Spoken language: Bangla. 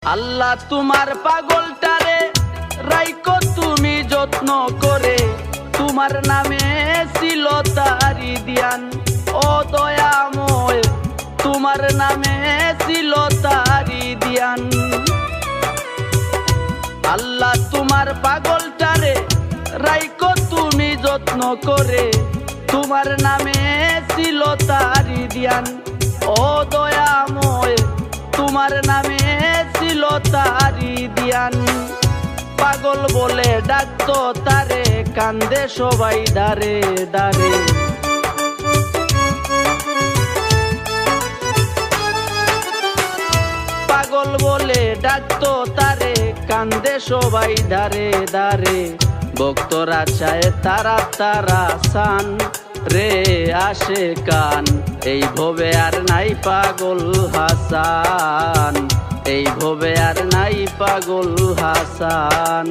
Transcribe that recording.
আল্লাহ তোমার পাগলটারে রাইকো তুমি যত্ন করে, তোমার নামে ছিল তারি দিয়ান। ও দয়াময় তোমার নামে ছিল তারি দিয়ান। আল্লাহ তোমার পাগলটারে রাইকো তুমি যত্ন করে, তোমার নামে ছিল তারি দিয়ান। ও দয়াময় তোমার নামে ছিল তারি দিয়ান। পাগল বলে ডাকতো তারে, কান্দে সবাই দারে দারে। পাগল বলে ডাকতো তারে, কান্দে সবাই দারে দারে। ভক্তরা চায় তারা তারা সান রে আসে কান। এই ভবে আর নাই পাগল হাসান, এই ভবে আর নাই পাগল হাসান।